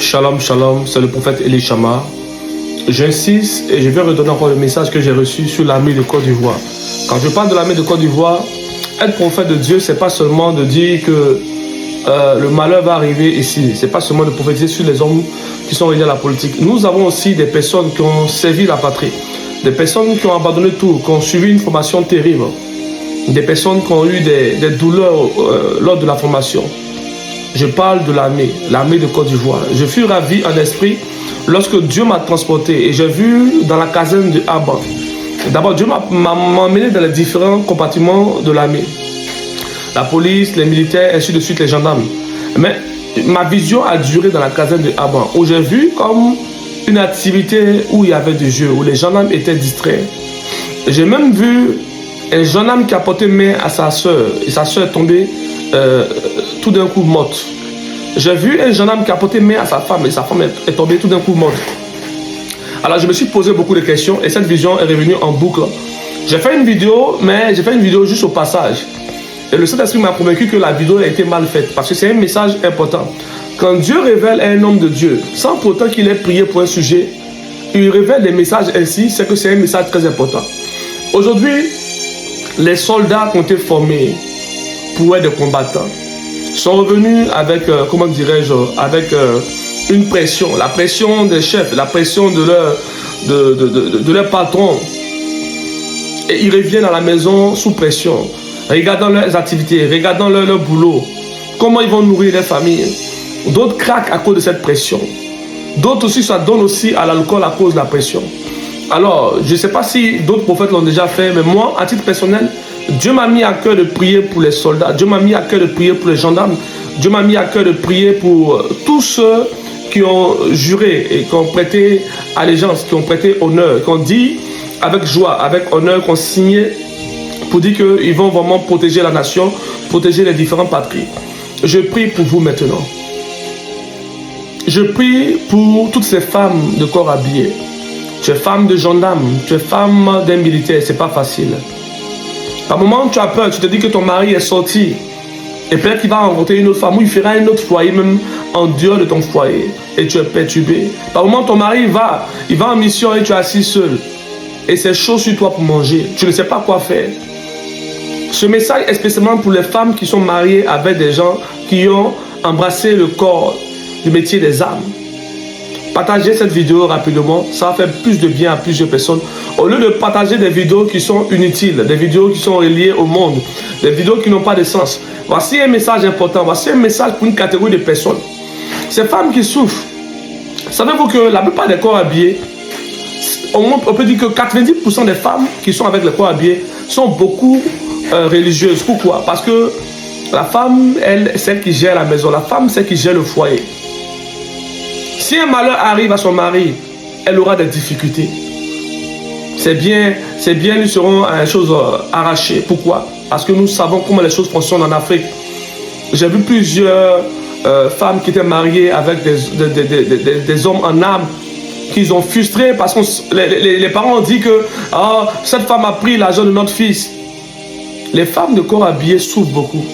Shalom, shalom, c'est le prophète Elishama. J'insiste et je vais redonner encore le message que j'ai reçu sur l'armée de Côte d'Ivoire. Quand je parle de l'armée de Côte d'Ivoire, être prophète de Dieu, c'est pas seulement de dire que le malheur va arriver ici. C'est pas seulement de prophétiser sur les hommes qui sont reliés à la politique. Nous avons aussi des personnes qui ont servi la patrie, des personnes qui ont abandonné tout, qui ont suivi une formation terrible, des personnes qui ont eu des douleurs lors de la formation. Je parle de l'armée de Côte d'Ivoire. Je fus ravi en esprit lorsque Dieu m'a transporté et j'ai vu dans la caserne de Aban. D'abord, Dieu m'a emmené dans les différents compartiments de l'armée. La police, les militaires, ainsi de suite, les gendarmes. Mais ma vision a duré dans la caserne de Aban, où j'ai vu comme une activité où il y avait des jeux, où les gendarmes étaient distraits. J'ai même vu un gendarme qui a porté main à sa soeur, et sa soeur est tombée tout d'un coup morte. J'ai vu un gendarme qui a porté main à sa femme, et sa femme est tombée tout d'un coup morte. Alors je me suis posé beaucoup de questions, et cette vision est revenue en boucle. J'ai fait une vidéo, mais j'ai fait une vidéo juste au passage. Et le Saint-Esprit m'a convaincu que la vidéo a été mal faite, parce que c'est un message important. Quand Dieu révèle à un homme de Dieu, sans pourtant qu'il ait prié pour un sujet, il révèle des messages ainsi, c'est que c'est un message très important. Aujourd'hui, les soldats qui ont été formés pour être des combattants sont revenus avec, comment dirais-je, avec une pression, la pression des chefs, la pression de leur patron. Et ils reviennent à la maison sous pression, regardant leurs activités, regardant leur boulot, comment ils vont nourrir leur famille. D'autres craquent à cause de cette pression. D'autres aussi s'adonnent aussi à l'alcool à cause de la pression. Alors, je ne sais pas si d'autres prophètes l'ont déjà fait, mais moi, à titre personnel, Dieu m'a mis à cœur de prier pour les soldats. Dieu m'a mis à cœur de prier pour les gendarmes. Dieu m'a mis à cœur de prier pour tous ceux qui ont juré et qui ont prêté allégeance, qui ont prêté honneur, qui ont dit avec joie, avec honneur, qui ont signé pour dire qu'ils vont vraiment protéger la nation, protéger les différentes patries. Je prie pour vous maintenant. Je prie pour toutes ces femmes de corps habillés. Tu es femme de gendarme, tu es femme d'un militaire, c'est pas facile. Par moment, tu as peur, tu te dis que ton mari est sorti. Et peut-être qu'il va rencontrer une autre femme ou il fera un autre foyer, même en dehors de ton foyer. Et tu es perturbé. Par moment, ton mari il va en mission et tu es assis seul. Et c'est chaud sur toi pour manger. Tu ne sais pas quoi faire. Ce message est spécialement pour les femmes qui sont mariées avec des gens qui ont embrassé le corps du métier des âmes. Partagez cette vidéo rapidement, ça va faire plus de bien à plusieurs personnes. Au lieu de partager des vidéos qui sont inutiles, des vidéos qui sont reliées au monde, des vidéos qui n'ont pas de sens. Voici un message important, voici un message pour une catégorie de personnes. Ces femmes qui souffrent. Savez-vous que la plupart des corps habillés, on peut dire que 90% des femmes qui sont avec les corps habillés sont beaucoup religieuses. Pourquoi? Parce que la femme, elle, c'est celle qui gère la maison. La femme, c'est celle qui gère le foyer. Si un malheur arrive à son mari, elle aura des difficultés. Ses biens lui seront choses arrachées. Pourquoi? Parce que nous savons comment les choses fonctionnent en Afrique. J'ai vu plusieurs femmes qui étaient mariées avec des hommes en âme qu'ils ont frustrés parce que les parents ont dit que cette femme a pris l'argent de notre fils. Les femmes de corps habillés souffrent beaucoup.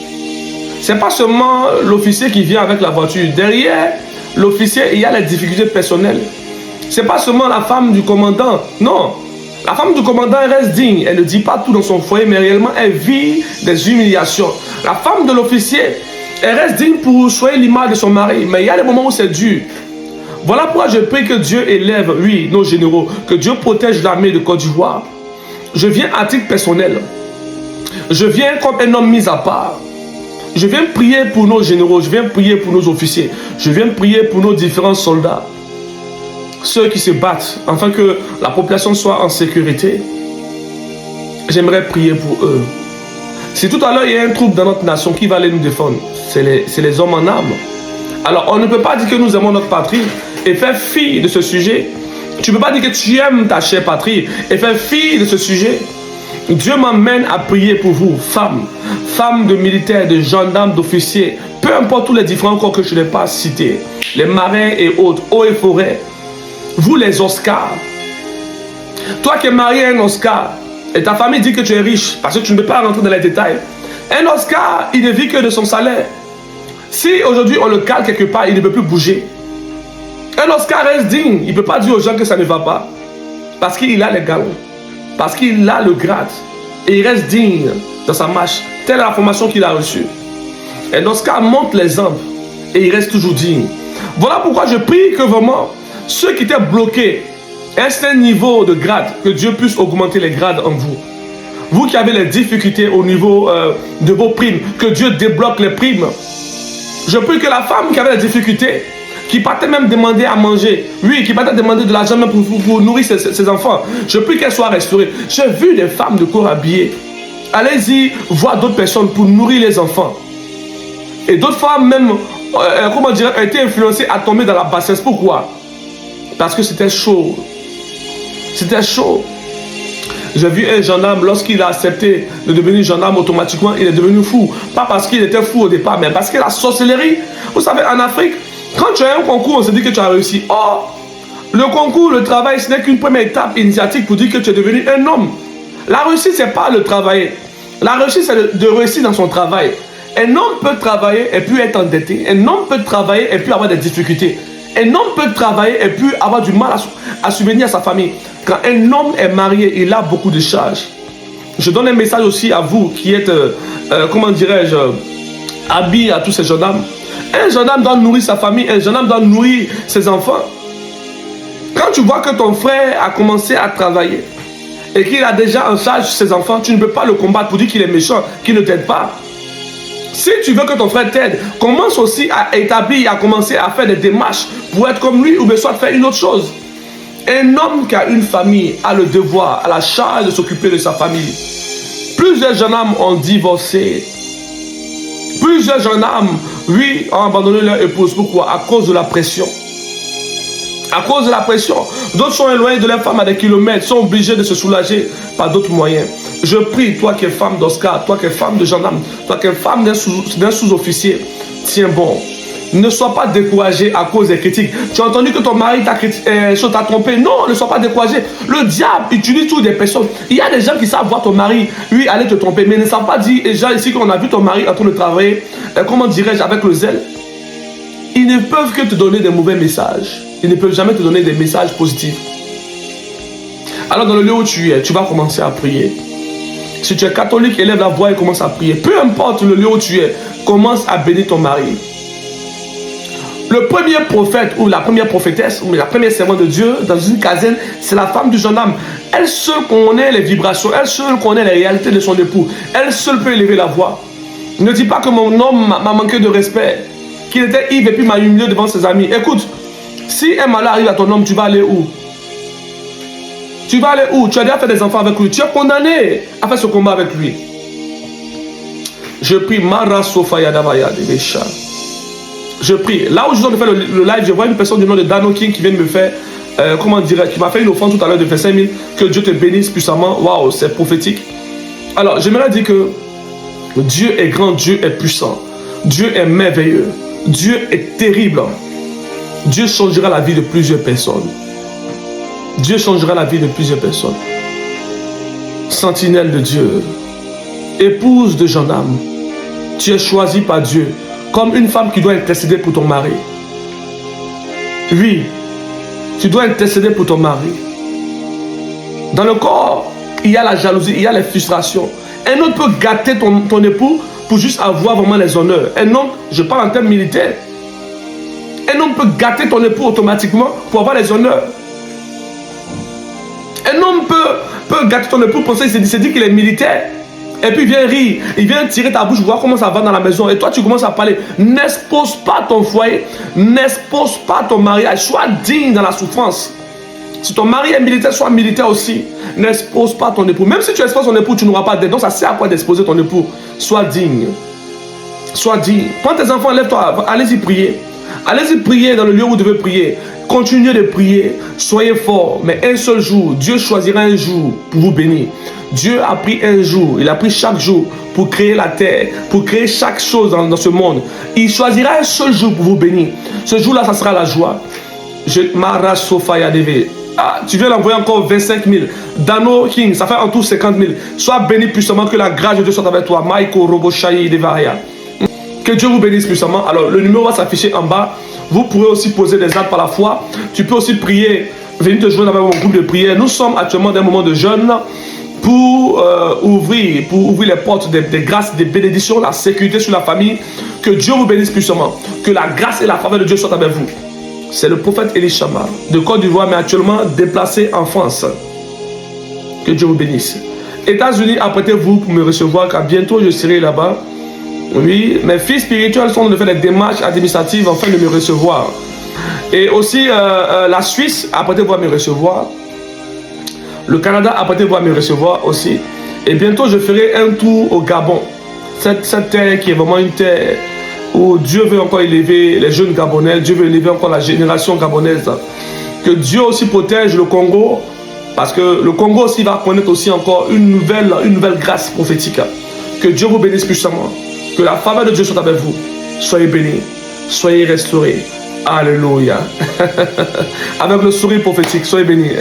Ce n'est pas seulement l'officier qui vient avec la voiture. Derrière l'officier, il y a les difficultés personnelles. Ce n'est pas seulement la femme du commandant. Non. La femme du commandant reste digne. Elle ne dit pas tout dans son foyer, mais réellement, elle vit des humiliations. La femme de l'officier, elle reste digne pour soigner l'image de son mari. Mais il y a des moments où c'est dur. Voilà pourquoi je prie que Dieu élève, oui, nos généraux, que Dieu protège l'armée de Côte d'Ivoire. Je viens à titre personnel. Je viens comme un homme mis à part. Je viens prier pour nos généraux, je viens prier pour nos officiers, je viens prier pour nos différents soldats. Ceux qui se battent, afin que la population soit en sécurité. J'aimerais prier pour eux. Si tout à l'heure il y a un trouble dans notre nation, qui va aller nous défendre? C'est les hommes en âme. Alors on ne peut pas dire que nous aimons notre patrie et faire fi de ce sujet. Tu ne peux pas dire que tu aimes ta chère patrie et faire fi de ce sujet. Dieu m'emmène à prier pour vous, femmes de militaires, de gendarmes, d'officiers, peu importe tous les différents corps que je n'ai pas cités, les marins et autres, eaux et forêts, vous les Oscars. Toi qui es marié à un Oscar, et ta famille dit que tu es riche, parce que tu ne peux pas rentrer dans les détails. Un Oscar, il ne vit que de son salaire. Si aujourd'hui on le cale quelque part, il ne peut plus bouger. Un Oscar reste digne. Il ne peut pas dire aux gens que ça ne va pas. Parce qu'il a les galons. Parce qu'il a le grade. Et il reste digne dans sa marche. Telle est la formation qu'il a reçue. Un Oscar montre l'exemple. Et il reste toujours digne. Voilà pourquoi je prie que vraiment, ceux qui étaient bloqués, un certain niveau de grade, que Dieu puisse augmenter les grades en vous. Vous qui avez les difficultés au niveau de vos primes, que Dieu débloque les primes. Je prie que la femme qui avait des difficultés, qui partait même demander à manger, oui, qui partait demander de l'argent même pour nourrir ses enfants, je prie qu'elle soit restaurée. J'ai vu des femmes de corps habillées. Allez-y voir d'autres personnes pour nourrir les enfants. Et d'autres femmes même, comment dire, ont été influencées à tomber dans la bassesse. Pourquoi? Parce que c'était chaud. C'était chaud. J'ai vu un gendarme, lorsqu'il a accepté de devenir gendarme, automatiquement, il est devenu fou. Pas parce qu'il était fou au départ, mais parce que la sorcellerie, vous savez, en Afrique, quand tu as un concours, on se dit que tu as réussi. Or, le concours, le travail, ce n'est qu'une première étape initiatique pour dire que tu es devenu un homme. La réussite, ce n'est pas le travail. La réussite, c'est de réussir dans son travail. Un homme peut travailler et puis être endetté. Un homme peut travailler et puis avoir des difficultés. Un homme peut travailler et puis avoir du mal à subvenir à sa famille. Quand un homme est marié, il a beaucoup de charges. Je donne un message aussi à vous qui êtes, comment dirais-je, habillés à tous ces gendarmes. Un gendarme doit nourrir sa famille, un gendarme doit nourrir ses enfants. Quand tu vois que ton frère a commencé à travailler et qu'il a déjà en charge ses enfants, tu ne peux pas le combattre pour dire qu'il est méchant, qu'il ne t'aide pas. Si tu veux que ton frère t'aide, commence aussi à établir, à commencer à faire des démarches pour être comme lui ou bien soit faire une autre chose. Un homme qui a une famille a le devoir, a la charge de s'occuper de sa famille. Plusieurs gendarmes ont divorcé. Plusieurs gendarmes, oui, ont abandonné leur épouse. Pourquoi? À cause de la pression. À cause de la pression. D'autres sont éloignés de leur femme à des kilomètres, sont obligés de se soulager par d'autres moyens. Je prie, toi qui es femme d'Oscar, toi qui es femme de gendarme, toi qui es femme d'un sous-officier, tiens bon. Ne sois pas découragé à cause des critiques. Tu as entendu que ton mari t'a trompé. Non, ne sois pas découragé. Le diable utilise toutes des personnes. Il y a des gens qui savent voir ton mari, oui, aller te tromper, mais ne savent pas dire, et gens ici qu'on a vu ton mari en train de travailler, comment dirais-je, avec le zèle. Ils ne peuvent que te donner des mauvais messages. Ils ne peuvent jamais te donner des messages positifs. Alors dans le lieu où tu es, tu vas commencer à prier. Si tu es catholique, élève la voix et commence à prier. Peu importe le lieu où tu es, commence à bénir ton mari. Le premier prophète ou la première prophétesse ou la première servante de Dieu dans une caserne, c'est la femme du gendarme. Elle seule connaît les vibrations, elle seule connaît les réalités de son époux. Elle seule peut élever la voix. Ne dis pas que mon homme m'a manqué de respect, qu'il était ivre et puis m'a humilié devant ses amis. Écoute, si un malheur arrive à ton homme, tu vas aller où? Tu vas aller où? Tu as déjà fait des enfants avec lui. Tu es condamné à faire ce combat avec lui. Je prie, Mara Sofaya Davaya de Besha. Je prie. Là où je suis en train de faire le live, je vois une personne du nom de Dano King qui vient de me faire, comment dire, qui m'a fait une offrande tout à l'heure de 25 000. Que Dieu te bénisse puissamment. Waouh, c'est prophétique. Alors, j'aimerais dire que Dieu est grand, Dieu est puissant. Dieu est merveilleux. Dieu est terrible. Dieu changera la vie de plusieurs personnes. Dieu changera la vie de plusieurs personnes. Sentinelle de Dieu. Épouse de gendarme. Tu es choisie par Dieu. Comme une femme qui doit intercéder pour ton mari. Oui, tu dois intercéder pour ton mari. Dans le corps, il y a la jalousie, il y a les frustrations. Un homme peut gâter ton époux pour juste avoir vraiment les honneurs. Un homme, je parle en termes militaires. Un homme peut gâter ton époux automatiquement pour avoir les honneurs. Un homme peut gâter ton époux pour ça, il se dit qu'il est militaire. Et puis il vient rire, il vient tirer ta bouche, voir comment ça va dans la maison. Et toi tu commences à parler. N'expose pas ton foyer, n'expose pas ton mariage. Sois digne dans la souffrance. Si ton mari est militaire, sois militaire aussi. N'expose pas ton époux. Même si tu exposes ton époux, tu n'auras pas d'aide. Donc ça sert à quoi d'exposer ton époux? Sois digne. Sois digne. Prends tes enfants, lève-toi, allez-y prier. Allez-y prier dans le lieu où vous devez prier. Continuez de prier. Soyez forts. Mais un seul jour, Dieu choisira un jour pour vous bénir. Dieu a pris un jour, il a pris chaque jour pour créer la terre, pour créer chaque chose dans ce monde. Il choisira un seul jour pour vous bénir. Ce jour-là, ça sera la joie. Tu viens d'envoyer encore 25 000. Dano King, ça fait en tout 50 000. Sois béni puissamment, que la grâce de Dieu soit avec toi. Maïko Robo Shayi Devaria. Que Dieu vous bénisse puissamment. Alors, le numéro va s'afficher en bas. Vous pourrez aussi poser des actes par la foi. Tu peux aussi prier, venir te joindre avec mon groupe de prière. Nous sommes actuellement dans un moment de jeûne pour ouvrir les portes des grâces, des bénédictions, la sécurité sur la famille. Que Dieu vous bénisse puissamment. Que la grâce et la faveur de Dieu soient avec vous. C'est le prophète Elishama de Côte d'Ivoire, mais actuellement déplacé en France. Que Dieu vous bénisse. États-Unis, apprêtez-vous pour me recevoir, car bientôt je serai là-bas. Oui, mes filles spirituelles sont en train de faire des démarches administratives afin de me recevoir. Et aussi la Suisse, apprêtez-vous à me recevoir. Le Canada, apprêtez-vous à me recevoir aussi. Et bientôt, je ferai un tour au Gabon. Cette terre qui est vraiment une terre où Dieu veut encore élever les jeunes Gabonais. Dieu veut élever encore la génération gabonaise. Que Dieu aussi protège le Congo. Parce que le Congo aussi va connaître aussi encore une nouvelle grâce prophétique. Que Dieu vous bénisse puissamment. Que la faveur de Dieu soit avec vous. Soyez bénis. Soyez restaurés. Alléluia. Avec le sourire prophétique. Soyez bénis.